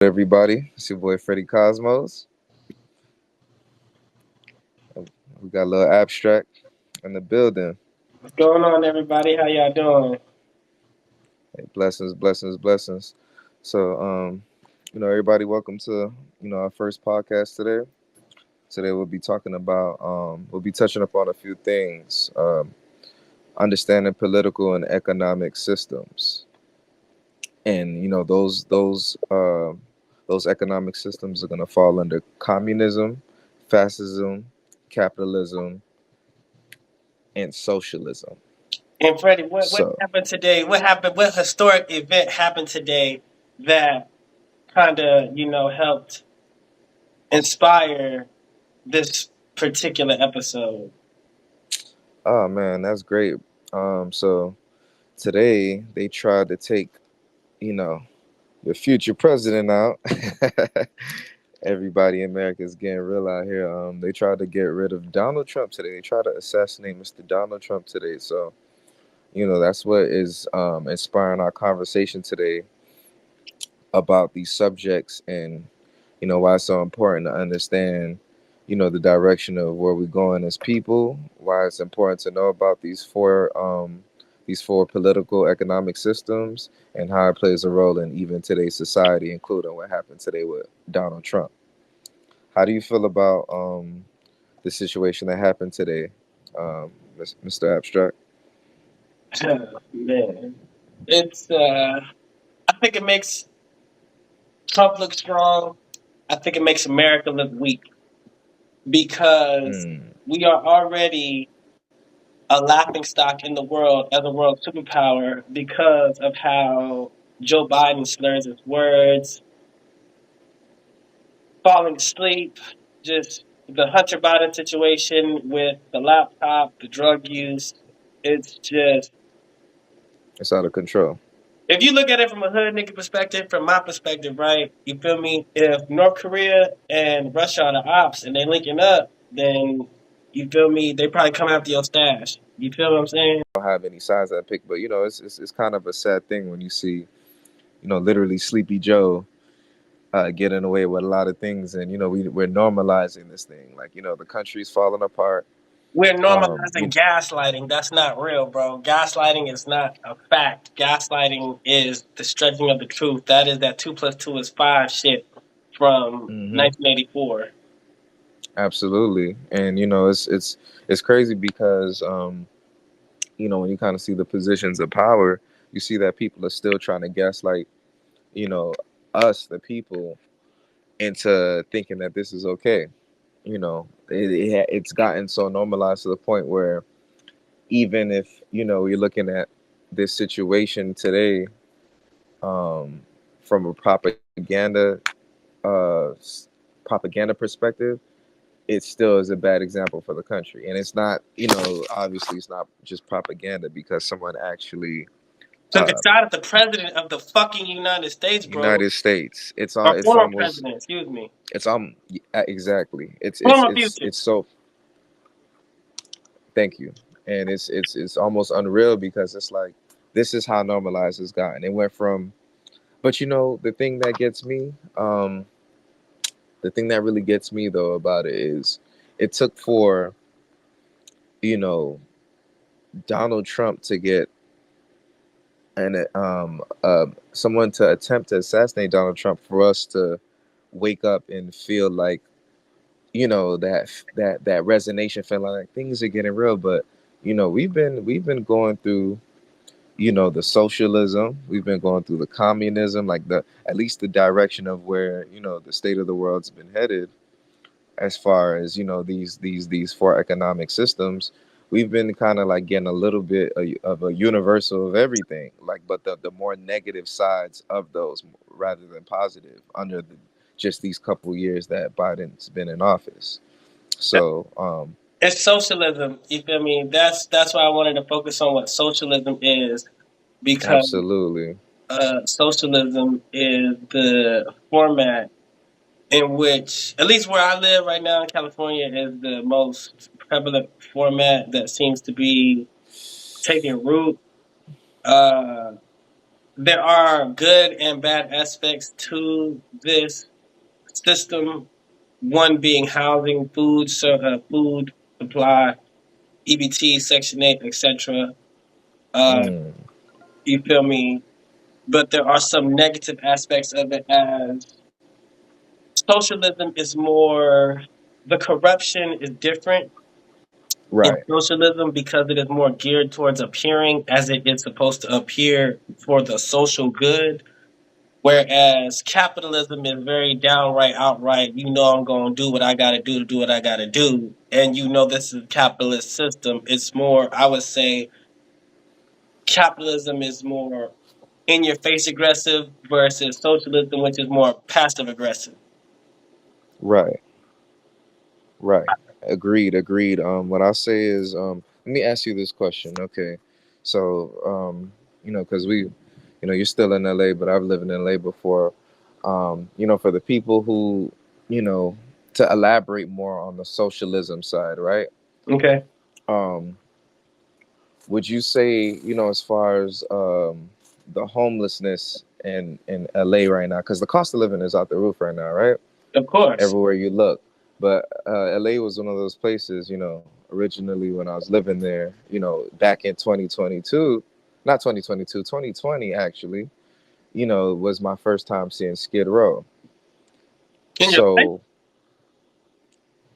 Everybody? It's your boy Freddie Cosmos. We got Lil Abstract in the building. What's going on, everybody? How y'all doing? Hey, blessings, blessings, blessings. So, everybody, welcome to our first podcast today. Today we'll be talking about we'll be touching upon a few things. Understanding political and economic systems, and those economic systems are going to fall under communism, fascism, capitalism, and socialism. And Freddie, what So, happened today? What happened? What historic event happened today that kind of helped inspire this particular episode? oh man, that's great. So today they tried to take, you know, the future president out. Everybody in America is getting real out here. They tried to get rid of Donald Trump today. They tried to assassinate Mr. Donald Trump today. So, that's what is inspiring our conversation today about these subjects and why it's so important to understand the direction of where we're going as people, why it's important to know about these four political economic systems and how it plays a role in even today's society, including what happened today with Donald Trump. How do you feel about the situation that happened today, Mr. Abstract? Man, it's. I think it makes Trump look strong. I think it makes America look weak because Mm, we are already a laughing stock in the world as a world superpower because of how Joe Biden slurs his words, falling asleep, just the Hunter Biden situation with the laptop, the drug use. It's just, it's out of control. if you look at it from a hood nigga perspective, from my perspective, right? You feel me? If North Korea and Russia are the ops and they linking up, then you feel me? They probably come after your stash. You feel what I'm saying? Don't have any sides that pick, but it's kind of a sad thing when you see literally Sleepy Joe getting away with a lot of things, and we're normalizing this thing. Like the country's falling apart. We're Um, normalizing you, gaslighting. That's not real, bro. Gaslighting is not a fact. Gaslighting is the stretching of the truth. That is that 2 plus 2 is 5 shit from hmm 1984. absolutely, and it's crazy because when you kind of see the positions of power, you see that people are still trying to gaslight you know us, the people, into thinking that this is okay. It's gotten so normalized to the point where even if you're looking at this situation today um, from a uh, propaganda perspective, it still is a bad example for the country. And it's not, obviously it's not just propaganda because someone actually Took a uh, shot at the president of the fucking United States, bro. United States. Or It's former almost president, excuse me. it's yeah, exactly. Former future. It's so thank you. And it's almost unreal because it's like this is how normalized it's gotten. It went from, but the thing that gets me, the thing that really gets me though about it is it took for you know Donald Trump to get and someone to attempt to assassinate Donald Trump for us to wake up and feel like that resonation, feeling like things are getting real. But we've been going through the socialism, we've been going through the communism, like the at least the direction of where the state of the world's been headed as far as these four economic systems. We've been kind of like getting a little bit of a universal of everything, like, but the more negative sides of those rather than positive under just these couple years that Biden's been in office. So It's socialism. You feel me? That's why I wanted to focus on what socialism is because absolutely. socialism is the format in which, at least where I live right now in California, is the most prevalent format that seems to be taking root. Uh, there are good and bad aspects to this system. One being housing, food supply, EBT, Section 8, etc. Uh, Mm, you feel me? But there are some negative aspects of it, as socialism is more, the corruption is different in right, socialism because it is more geared towards appearing as it is supposed to appear for the social good. Whereas capitalism is very downright, outright, I'm going to do what I got to do what I got to do. And this is a capitalist system. It's more, I would say, capitalism is more in your face aggressive versus socialism, which is more passive aggressive. right, right. Agreed, agreed. What I say is, let me ask you this question. Okay, so because you're still in LA, but I've lived in LA before. For the people who, you know, to elaborate more on the socialism side, right? Okay. Um, would you say, as far as the homelessness in LA right now, because the cost of living is out the roof right now, right? Of course. Everywhere you look. But LA was one of those places, originally when I was living there, back in 2022, not 2022, 2020 actually, was my first time seeing Skid Row. In your face? So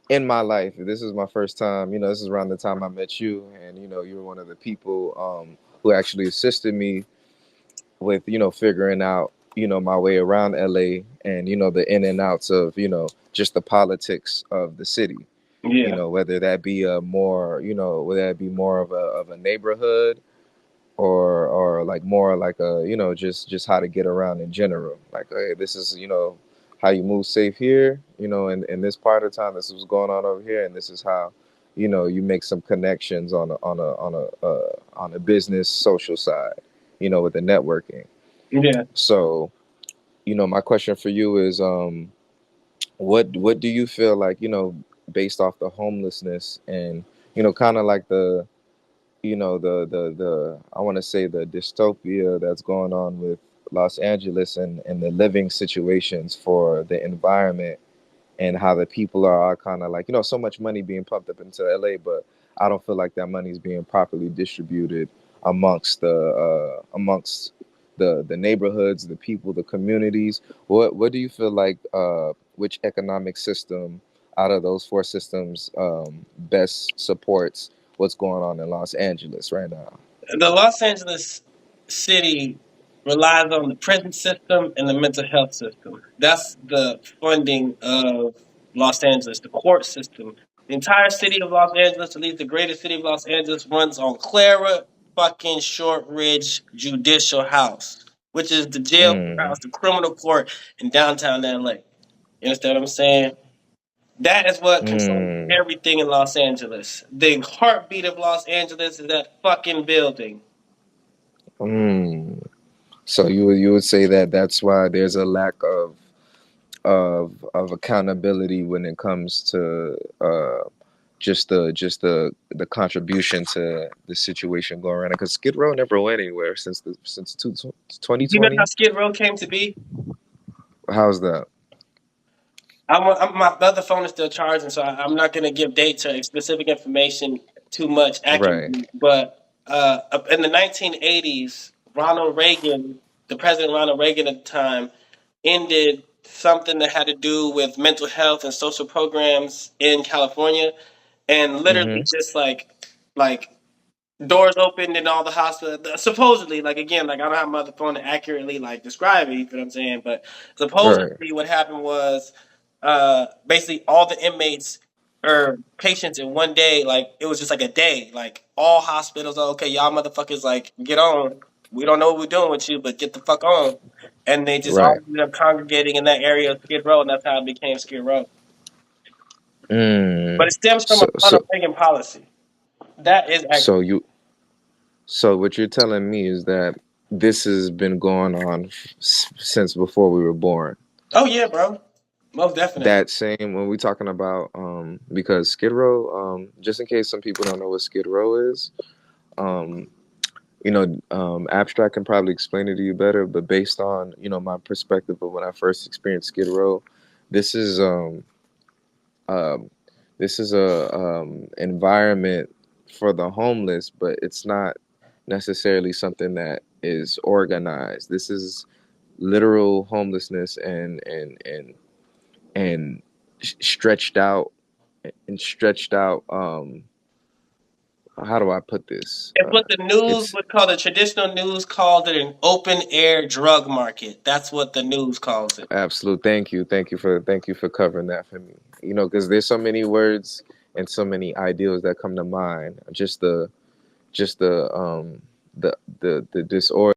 in my life, this is my first time, this is around the time I met you, and you were one of the people who actually assisted me with figuring out my way around LA, and the in and outs of just the politics of the city, Yeah. whether that be a more whether that be more of a neighborhood, or like more like a just how to get around in general, like, hey, this is how you move safe here, in this part of town, this is what's going on over here, and this is how you make some connections on a business social side, with the networking. Yeah. So, my question for you is, what do you feel like, based off the homelessness, and kind of like the I want to say the dystopia that's going on with Los Angeles, and the living situations for the environment, and how the people are kind of like, so much money being pumped up into LA, but I don't feel like that money is being properly distributed amongst the neighborhoods, the people, the communities. What do you feel like, which economic system out of those four systems best supports what's going on in Los Angeles right now? The Los Angeles city relies on the prison system and the mental health system. That's the funding of Los Angeles, the court system. The entire city of Los Angeles, at least the greater city of Los Angeles, runs on Clara fucking Shortridge Judicial House, which is the jail Mm, house, the criminal court in downtown LA. You understand what I'm saying? That is what controls mm, everything in Los Angeles. The heartbeat of Los Angeles is that fucking building. mm. So you would say that that's why there's a lack of accountability when it comes to just the contribution to the situation going around, because Skid Row never went anywhere since You know how 2020. Skid Row came to be? How's that? My other phone is still charging, so I'm not going to give dates or specific information too much Right. accurately. But in the 1980s, the President Ronald Reagan at the time, ended something that had to do with mental health and social programs in California, and literally Mm-hmm. just like doors opened in all the hospitals. Supposedly, like again, like I don't have my other phone to accurately like describe it. You know what I'm saying? But Right. supposedly, what happened was, basically all the inmates or patients in one day, like it was just like a day, like all hospitals. "Oh, okay, y'all motherfuckers, like get on. We don't know what we're doing with you, but get the fuck on." And they just all Right. ended up congregating in that area of Skid Row, and that's how it became Skid Row. But Mm. it stems from a So Ronald so Reagan policy. That is so accurate. you so what you're telling me is that this has been going on since before we were born. Oh yeah, bro. Most definitely. That same, when we talking about, because Skid Row, just in case some people don't know what Skid Row is, um Abstract can probably explain it to you better, but based on my perspective of when I first experienced Skid Row, this is um, this is a environment for the homeless, but it's not necessarily something that is organized. This is literal homelessness and stretched out and stretched out. How do I put this? It's what the news It's would call the traditional news called it an open air drug market. That's what the news calls it. absolute. Thank you for covering that for me. Because there's so many words and so many ideals that come to mind. Just the disorder